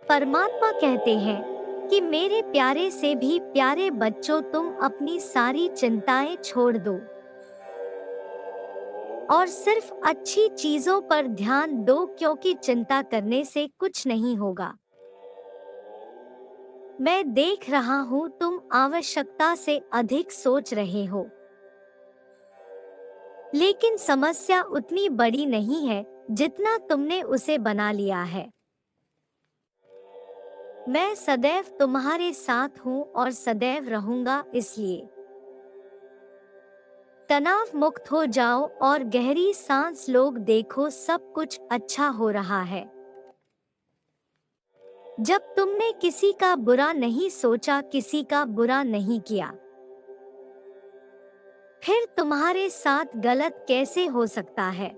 परमात्मा कहते हैं कि मेरे प्यारे से भी प्यारे बच्चों, तुम अपनी सारी चिंताएं छोड़ दो और सिर्फ अच्छी चीजों पर ध्यान दो, क्योंकि चिंता करने से कुछ नहीं होगा। मैं देख रहा हूँ तुम आवश्यकता से अधिक सोच रहे हो, लेकिन समस्या उतनी बड़ी नहीं है जितना तुमने उसे बना लिया है। मैं सदैव तुम्हारे साथ हूँ और सदैव रहूंगा, इसलिए तनाव मुक्त हो जाओ और गहरी सांस लो। देखो, सब कुछ अच्छा हो रहा है। जब तुमने किसी का बुरा नहीं सोचा, किसी का बुरा नहीं किया, फिर तुम्हारे साथ गलत कैसे हो सकता है?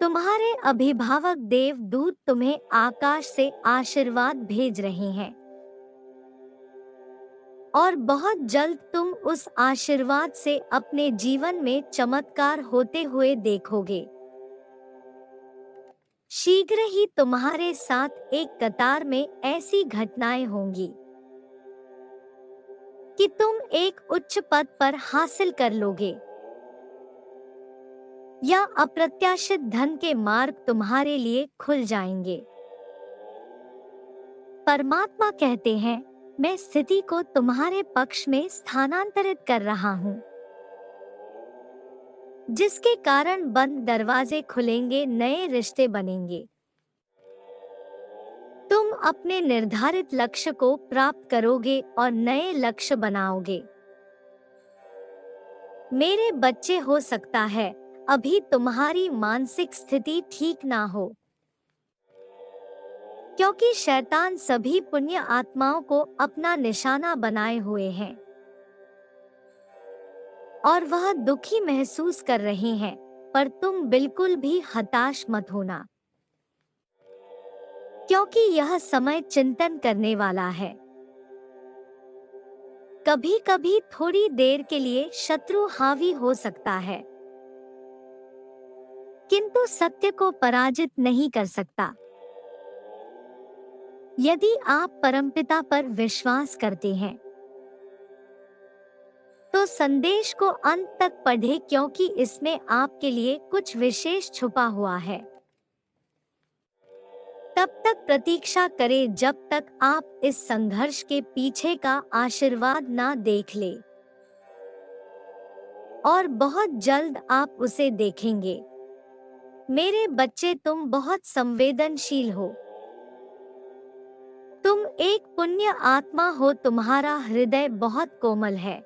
तुम्हारे अभिभावक देवदूत तुम्हें आकाश से आशीर्वाद भेज रहे हैं और बहुत जल्द तुम उस आशीर्वाद से अपने जीवन में चमत्कार होते हुए देखोगे। शीघ्र ही तुम्हारे साथ एक कतार में ऐसी घटनाएं होंगी कि तुम एक उच्च पद पर हासिल कर लोगे या अप्रत्याशित धन के मार्ग तुम्हारे लिए खुल जाएंगे। परमात्मा कहते हैं, मैं स्थिति को तुम्हारे पक्ष में स्थानांतरित कर रहा हूँ, जिसके कारण बंद दरवाजे खुलेंगे, नए रिश्ते बनेंगे। तुम अपने निर्धारित लक्ष्य को प्राप्त करोगे और नए लक्ष्य बनाओगे। मेरे बच्चे, हो सकता है अभी तुम्हारी मानसिक स्थिति ठीक ना हो, क्योंकि शैतान सभी पुण्य आत्माओं को अपना निशाना बनाए हुए हैं और वह दुखी महसूस कर रहे हैं, पर तुम बिल्कुल भी हताश मत होना, क्योंकि यह समय चिंतन करने वाला है। कभी कभी थोड़ी देर के लिए शत्रु हावी हो सकता है, किंतु सत्य को पराजित नहीं कर सकता। यदि आप परमपिता पर विश्वास करते हैं तो संदेश को अंत तक पढ़ें, क्योंकि इसमें आपके लिए कुछ विशेष छुपा हुआ है। तब तक प्रतीक्षा करें जब तक आप इस संघर्ष के पीछे का आशीर्वाद ना देख ले, और बहुत जल्द आप उसे देखेंगे। मेरे बच्चे, तुम बहुत संवेदनशील हो। तुम एक पुण्य आत्मा हो, तुम्हारा हृदय बहुत कोमल है।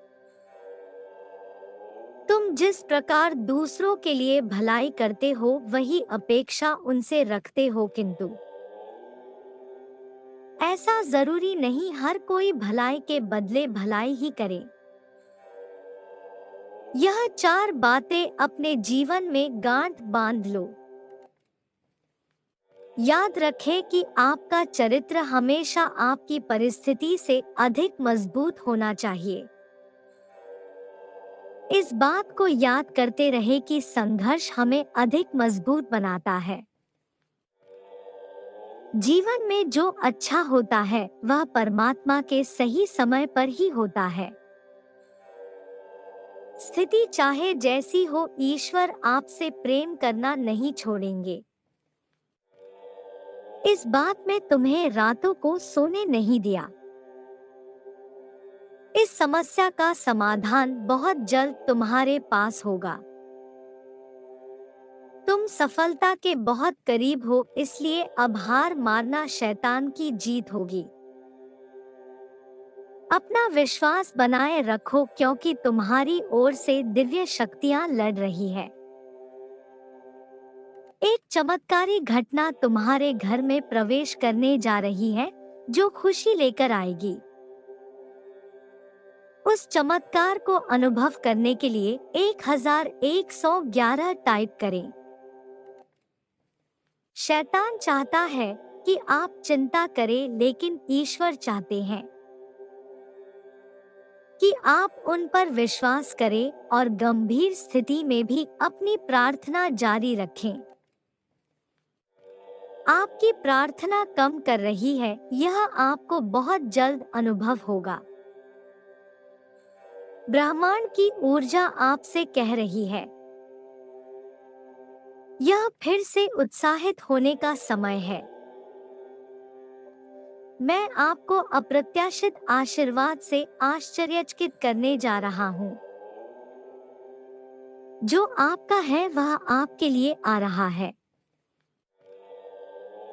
तुम जिस प्रकार दूसरों के लिए भलाई करते हो, वही अपेक्षा उनसे रखते हो, किंतु ऐसा जरूरी नहीं हर कोई भलाई के बदले भलाई ही करे। यह 4 बातें अपने जीवन में गांठ बांध लो। याद रखें कि आपका चरित्र हमेशा आपकी परिस्थिति से अधिक मजबूत होना चाहिए। इस बात को याद करते रहे कि संघर्ष हमें अधिक मजबूत बनाता है। जीवन में जो अच्छा होता है वह परमात्मा के सही समय पर ही होता है। स्थिति चाहे जैसी हो, ईश्वर आपसे प्रेम करना नहीं छोड़ेंगे। इस बात में तुम्हें रातों को सोने नहीं दिया। इस समस्या का समाधान बहुत जल्द तुम्हारे पास होगा। तुम सफलता के बहुत करीब हो, इसलिए अब हार मारना शैतान की जीत होगी। अपना विश्वास बनाए रखो, क्योंकि तुम्हारी ओर से दिव्य शक्तियां लड़ रही है। एक चमत्कारी घटना तुम्हारे घर में प्रवेश करने जा रही है, जो खुशी लेकर आएगी। उस चमत्कार को अनुभव करने के लिए 1111 टाइप करें। शैतान चाहता है कि आप चिंता करें, लेकिन ईश्वर चाहते हैं कि आप उन पर विश्वास करें और गंभीर स्थिति में भी अपनी प्रार्थना जारी रखें। आपकी प्रार्थना कम कर रही है, यह आपको बहुत जल्द अनुभव होगा। ब्रह्मांड की ऊर्जा आपसे कह रही है, यह फिर से उत्साहित होने का समय है। मैं आपको अप्रत्याशित आशीर्वाद से आश्चर्यचकित करने जा रहा हूँ। जो आपका है वह आपके लिए आ रहा है।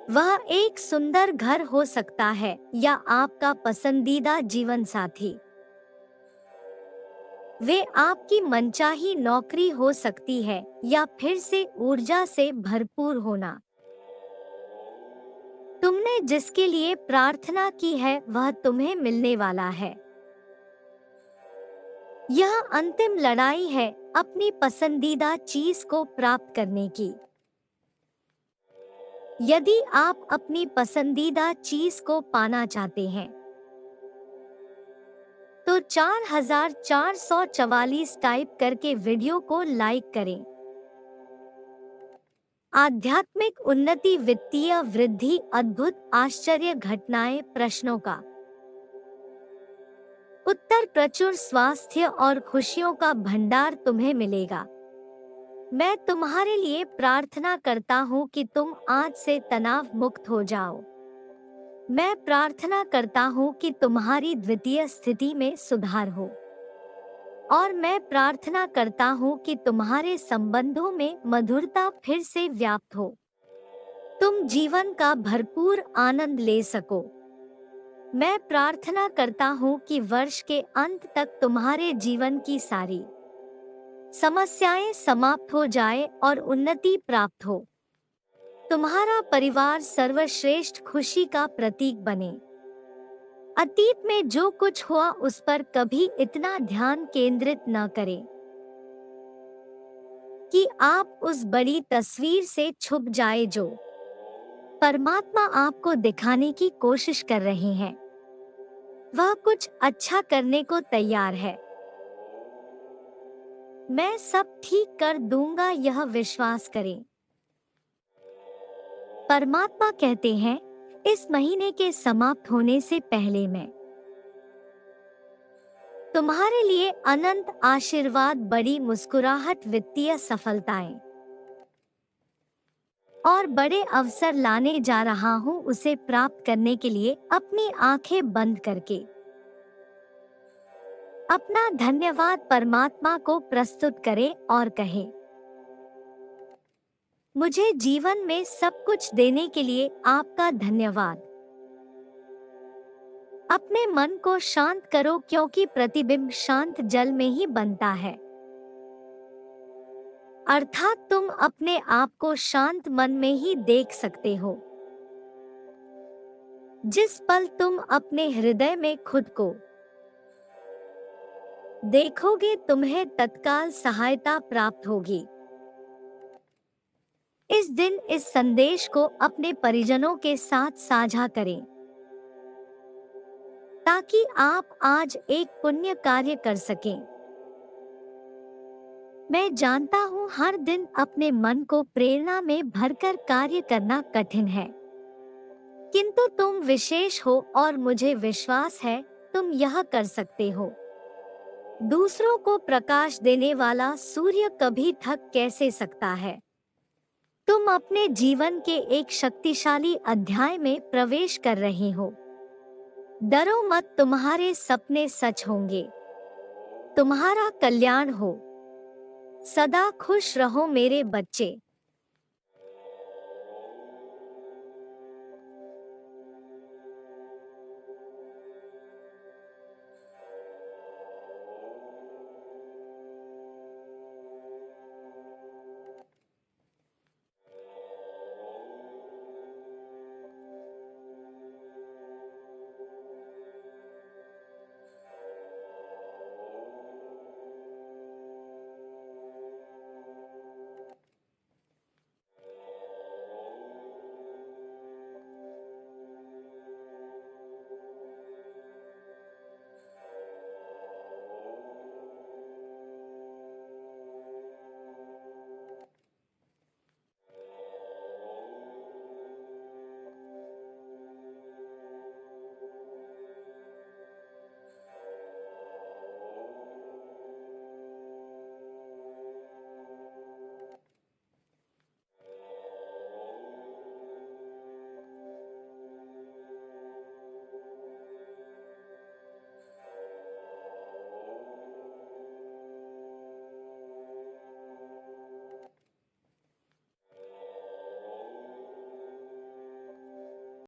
वह एक सुंदर घर हो सकता है या आपका पसंदीदा जीवन साथी। वे आपकी मनचाही नौकरी हो सकती है या फिर से ऊर्जा से भरपूर होना। तुमने जिसके लिए प्रार्थना की है वह तुम्हें मिलने वाला है। यह अंतिम लड़ाई है अपनी पसंदीदा चीज को प्राप्त करने की। यदि आप अपनी पसंदीदा चीज को पाना चाहते हैं तो 4444 टाइप करके वीडियो को लाइक करें। आध्यात्मिक उन्नति, वित्तीय वृद्धि, अद्भुत आश्चर्य घटनाएं, प्रश्नों का उत्तर, प्रचुर स्वास्थ्य और खुशियों का भंडार तुम्हें मिलेगा। मैं तुम्हारे लिए प्रार्थना करता हूँ कि तुम आज से तनाव मुक्त हो जाओ। मैं प्रार्थना करता हूँ कि तुम्हारी द्वितीय स्थिति में सुधार हो। और मैं प्रार्थना करता हूँ कि तुम्हारे संबंधों में मधुरता फिर से व्याप्त हो। तुम जीवन का भरपूर आनंद ले सको। मैं प्रार्थना करता हूँ कि वर्ष के अंत तक तुम्हारे जीवन की सारी समस्याएं समाप्त हो जाए और उन्नति प्राप्त हो। तुम्हारा परिवार सर्वश्रेष्ठ खुशी का प्रतीक बने। अतीत में जो कुछ हुआ उस पर कभी इतना ध्यान केंद्रित न करें कि आप उस बड़ी तस्वीर से छुप जाए जो परमात्मा आपको दिखाने की कोशिश कर रहे हैं। वह कुछ अच्छा करने को तैयार है। मैं सब ठीक कर दूंगा, यह विश्वास करें। परमात्मा कहते हैं, इस महीने के समाप्त होने से पहले मैं तुम्हारे लिए अनंत आशीर्वाद, बड़ी मुस्कुराहट, वित्तीय सफलताएं और बड़े अवसर लाने जा रहा हूं। उसे प्राप्त करने के लिए अपनी आंखें बंद करके अपना धन्यवाद परमात्मा को प्रस्तुत करें और कहें, मुझे जीवन में सब कुछ देने के लिए आपका धन्यवाद। अपने मन को शांत करो क्योंकि प्रतिबिंब शांत जल में ही बनता है। अर्थात तुम अपने आप को शांत मन में ही देख सकते हो। जिस पल तुम अपने हृदय में खुद को देखोगे तुम्हें तत्काल सहायता प्राप्त होगी। इस दिन इस संदेश को अपने परिजनों के साथ साझा करें ताकि आप आज एक पुण्य कार्य कर सकें। मैं जानता हूँ हर दिन अपने मन को प्रेरणा में भरकर कार्य करना कठिन है, किंतु तुम विशेष हो और मुझे विश्वास है तुम यह कर सकते हो। दूसरों को प्रकाश देने वाला सूर्य कभी थक कैसे सकता है। तुम अपने जीवन के एक शक्तिशाली अध्याय में प्रवेश कर रहे हो। डरो मत, तुम्हारे सपने सच होंगे। तुम्हारा कल्याण हो। सदा खुश रहो मेरे बच्चे।